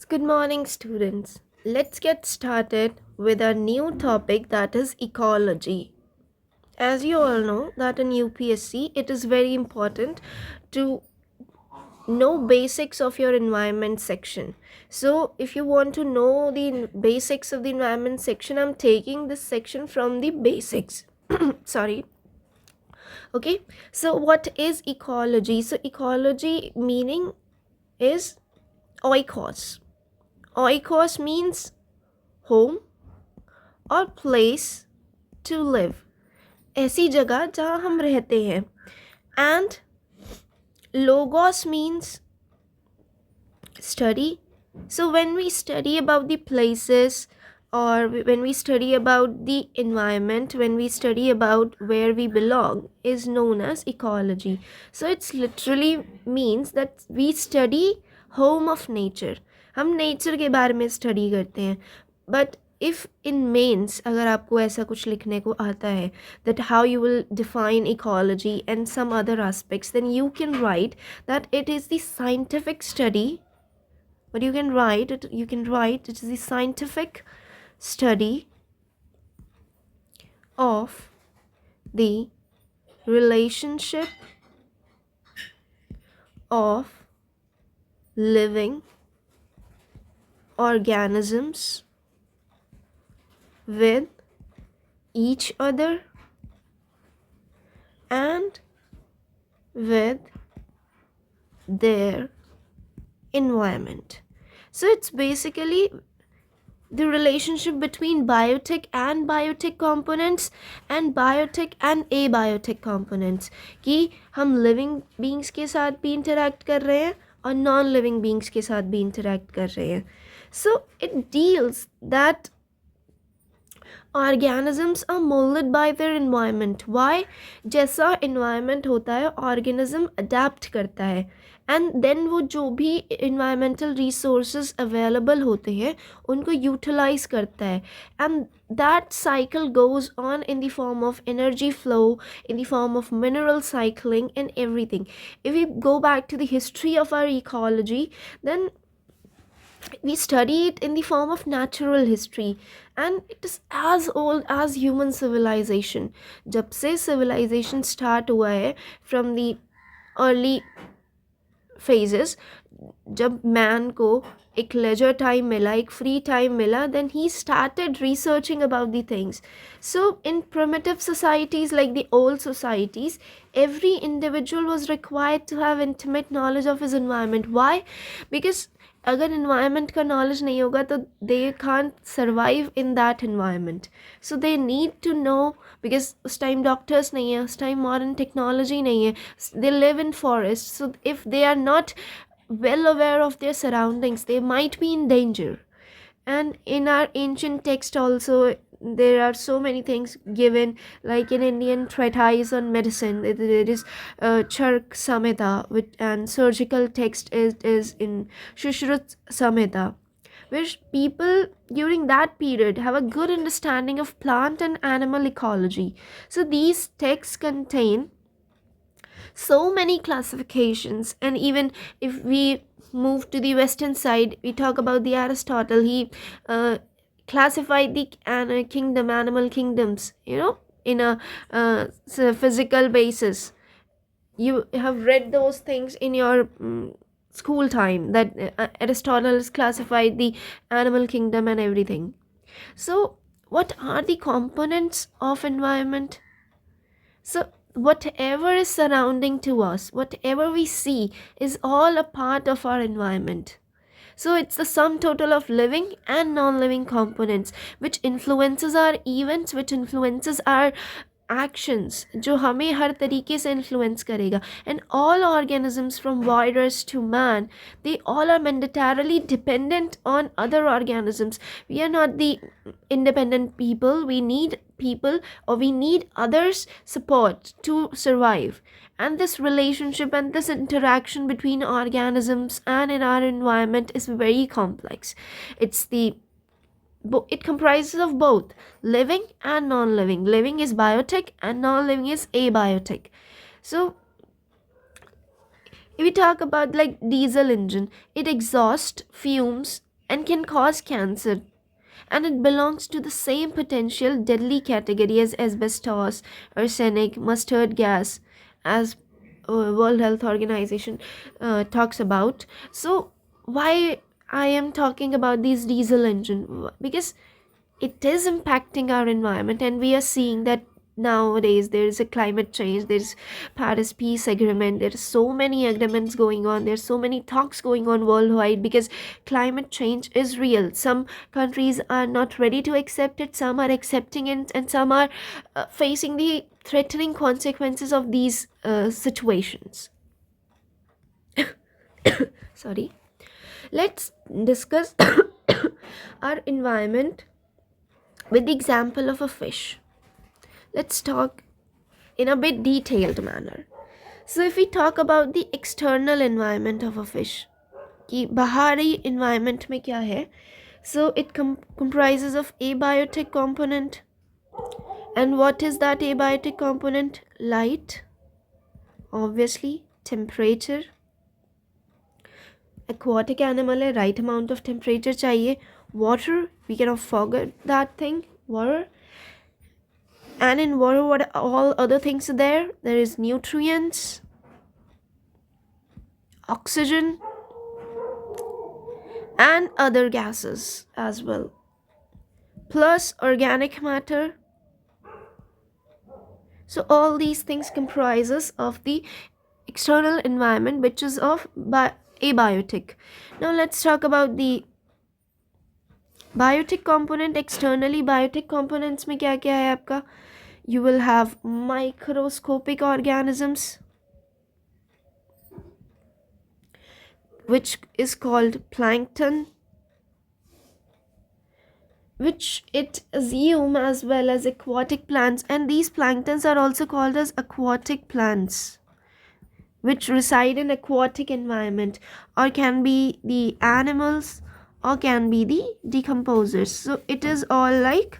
Good morning, students. Let's get started with our new topic, that is ecology. As you all know that in UPSC it is very important to know basics of your environment section. So if you want to know the basics of the environment section, I'm taking this section from the basics. Sorry. Okay. So what is ecology? So ecology meaning is oikos. Oikos means home और place to live, ऐसी जगह जहाँ हम रहते हैं. And logos means study. So when we study about the places, or when we study about the environment, when we study about where we belong, is known as ecology. So it's literally means that we study home of nature. हम nature के बारे में study करते हैं. But if in mains अगर आपको ऐसा कुछ लिखने को आता है that how you will define ecology and some other aspects, then you can write that it is the scientific study. But you can write it is the scientific study of the relationship of living organisms with each other and with their environment. So it's basically the relationship between biotic and biotic components and biotic and abiotic components, कि हम living beings के साथ भी interact कर रहे हैं और non living beings के साथ भी interact कर रहे हैं. So it deals that organisms are molded by their environment. Why? जैसा environment होता है organism adapt करता है, and then वो जो भी environmental resources available होते हैं उनको utilize करता है, and that cycle goes on in the form of energy flow, in the form of mineral cycling and everything. If we go back to the history of our ecology, then we study it in the form of natural history, and it is as old as human civilization. जब से civilization start हुआ है, from the early phases, जब man को एक leisure time मिला, एक free time मिला, then he started researching about the things. So in primitive societies like the old societies, every individual was required to have intimate knowledge of his environment. Why? Because अगर environment का knowledge नहीं होगा तो they can't survive in that environment. So they need to know, because उस time doctors नहीं है, उस time modern technology नहीं है, they live in forests. So if they are not well aware of their surroundings, they might be in danger. And in our ancient text also, there are so many things given, like in Indian treatise on medicine there is Chark Samhita, and surgical text is in Shushruta Samhita, which people during that period have a good understanding of plant and animal ecology. So these texts contain so many classifications, and even if we move to the western side, we talk about the Aristotle. He classified the animal kingdoms, in a physical basis. You have read those things in your school time, that Aristotle has classified the animal kingdom and everything. So what are the components of environment? So whatever is surrounding to us, whatever we see, is all a part of our environment. So it's the sum total of living and non-living components which influences our events, which influences our actions, जो हमें हर तरीके से influence करेगा. And all organisms from virus to man, they all are mandatorily dependent on other organisms. We are not the independent people. We need people, or we need others' support to survive. And this relationship and this interaction between organisms and in our environment is very complex. It comprises of both living and non-living. Living is biotic and non-living is abiotic. So if we talk about like diesel engine, it exhausts fumes and can cause cancer, and it belongs to the same potential deadly category as asbestos, arsenic, mustard gas, as World Health Organization talks about. So why I am talking about these diesel engine? Because it is impacting our environment, and we are seeing that nowadays there is a climate change, there's Paris peace agreement, there's so many agreements going on, there's so many talks going on worldwide, because climate change is real. Some countries are not ready to accept it, some are accepting it, and some are facing the threatening consequences of these situations. Sorry. Let's discuss our environment with the example of a fish. Let's talk in a bit detailed manner. So if we talk about the external environment of a fish, कि बाहरी environment में क्या है? So it comprises of abiotic component. And what is that abiotic component? Light, obviously, temperature. Aquatic animal है, right amount of temperature चाहिए. Water, we cannot forget that thing, water. And in water, what all other things are there? There is nutrients, oxygen, and other gases as well, plus organic matter. So all these things comprises of the external environment, which is of abiotic. Now let's talk about the biotic component. Externally biotic components में क्या क्या है आपका? You will have microscopic organisms, which is called plankton, which it assume as well as aquatic plants, and these planktons are also called as aquatic plants, which reside in aquatic environment, or can be the animals, or can be the decomposers. So it is all like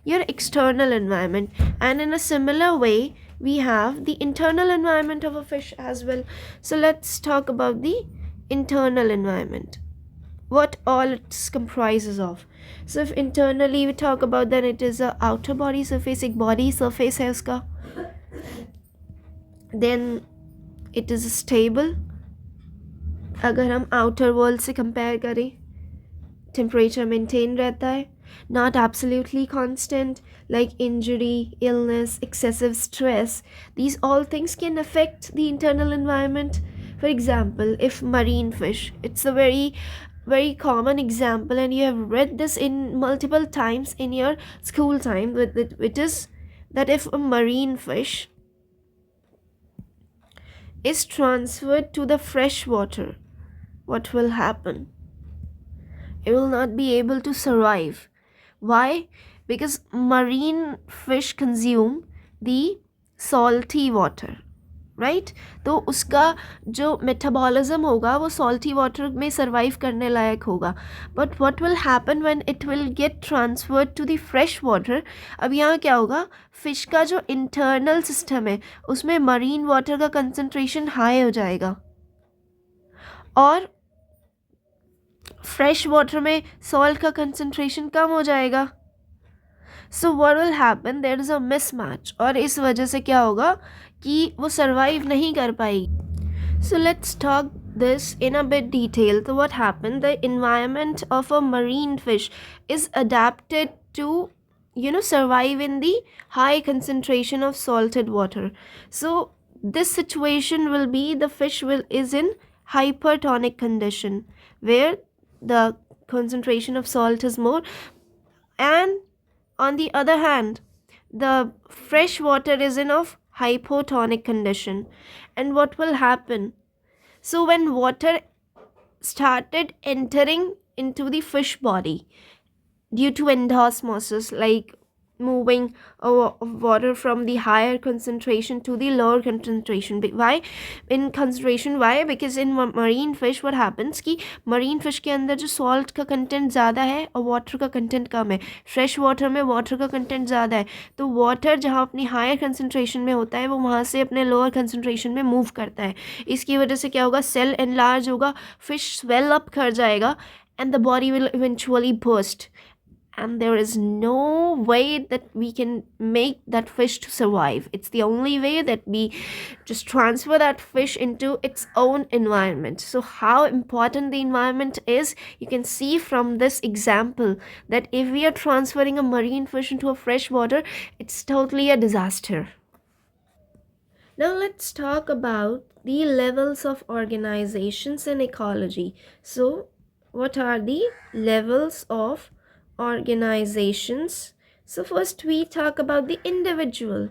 your external environment. And in a similar way, we have the internal environment of a fish as well. So let's talk about the internal environment, what all it comprises of. So if internally we talk about, then it is a outer body surface, एक body surface है उसका. Then it is stable. अगर हम outer world से compare करें, temperature maintained रहता है, not absolutely constant, like injury, illness, excessive stress. These all things can affect the internal environment. For example, if marine fish, it's a very common example, and you have read this in multiple times in your school time, which is that if a marine fish is transferred to the fresh water, what will happen? It will not be able to survive. Why? Because marine fish consume the salty water, right? तो उसका जो metabolism होगा वो salty water में survive करने लायक होगा. But what will happen when it will get transferred to the fresh water? अब यहाँ क्या होगा? फिश का जो internal system है उसमें marine water का concentration high हो जाएगा, और फ्रेश वाटर में सॉल्ट का कंसंट्रेशन कम हो जाएगा. So what will happen? There is a mismatch, और इस वजह से क्या होगा कि वो सरवाइव नहीं कर पाएगी. So let's talk this in a bit detail. So what happened? The environment of a marine fish is adapted to survive in the high concentration of salted water. So this situation will be the fish is in hypertonic condition, where the concentration of salt is more, and on the other hand the fresh water is in of hypotonic condition. And what will happen? So when water started entering into the fish body due to endosmosis, like moving water from the higher concentration to the lower concentration. Why? In concentration, why? Because in marine fish what happens कि marine fish के अंदर जो salt का content ज़्यादा है और water का content कम है. fresh water में water का content ज़्यादा है, तो water जहाँ अपनी higher concentration में होता है वो वहाँ से अपने lower concentration में move करता है. इसकी वजह से क्या होगा? cell enlarge होगा, fish swell up कर जाएगा, and the body will eventually burst, and there is no way that we can make that fish to survive. It's the only way that we just transfer that fish into its own environment. So how important the environment is, you can see from this example, that if we are transferring a marine fish into a fresh water, it's totally a disaster. Now let's talk about the levels of organizations in ecology. So, what are the levels of organizations? So first we talk about the individual.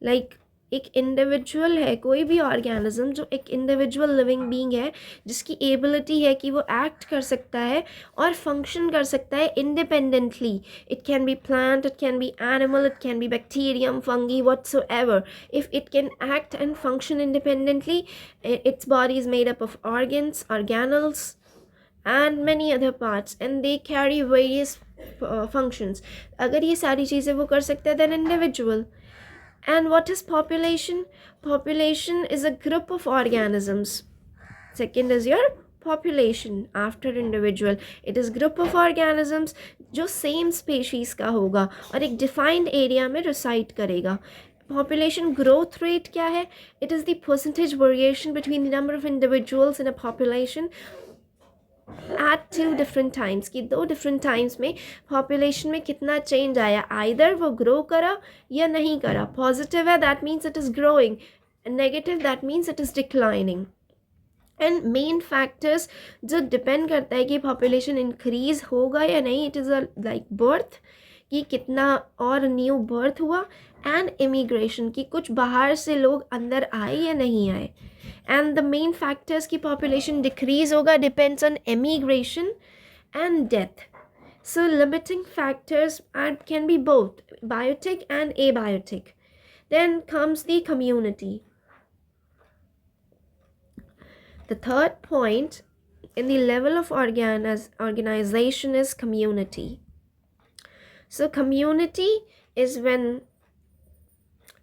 Like एक individual है, कोई भी organism जो एक individual living being है, जिसकी ability है कि वो एक्ट कर सकता है और फंक्शन कर सकता है independently. It can be plant, it can be animal, it can be bacterium, fungi, whatsoever. If it can act and function independently, its body is made up of organs, organelles, and many other parts, and they carry various functions. अगर ये सारी चीज़ें वो कर सकते हैं, then individual. And what is population? Population is a group of organisms. Second is your population after individual. It is group of organisms जो same species का होगा और एक defined area में reside करेगा. Population growth rate क्या है? It is the percentage variation between the number of individuals in a population at two different times, कि दो different times में population में कितना change आया. either वो grow करा या नहीं करा. positive है, that means it is growing. negative, that means it is declining. and main factors जो depend करता है कि population increase होगा या नहीं, it is a like birth, कि कितना और न्यू बर्थ हुआ, एंड इमिग्रेशन, कि कुछ बाहर से लोग अंदर आए या नहीं आए. एंड द मेन फैक्टर्स की पॉपुलेशन डिक्रीज होगा depends on immigration and death. So limiting factors can be both biotic and abiotic. Then comes the community. The third point in the level of organization is community. So community is when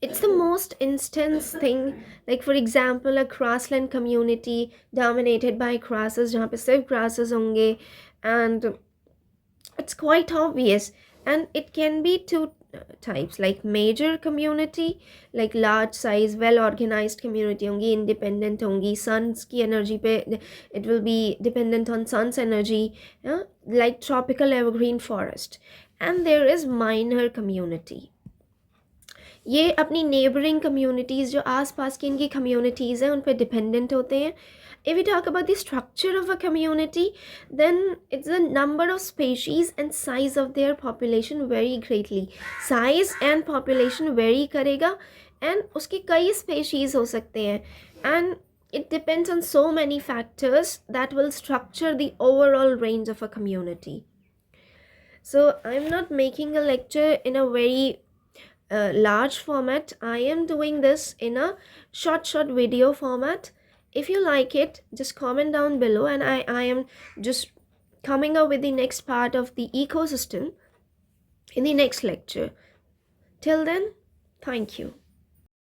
it's the most intense thing, like for example a grassland community dominated by grasses, जहाँ पे सिर्फ grasses होंगे, and it's quite obvious. And it can be two types, like major community, like large size well organized community होंगी, independent होंगी, sun's की energy पे it will be dependent on sun's energy, like tropical evergreen forest. And there is minor community. ये अपनी neighbouring communities जो आस पास की इनकी communities हैं उन पर डिपेंडेंट होते हैं. If we talk about the structure of a community, then it's the number of species and size of their population vary greatly. Size and population vary करेगा, and उसकी कई species हो सकते हैं, and it depends on so many factors that will structure the overall range of a community. So I'm not making a lecture in a very large format. I am doing this in a short video format. If you like it, just comment down below, and I am just coming up with the next part of the ecosystem in the next lecture. Till then, thank you.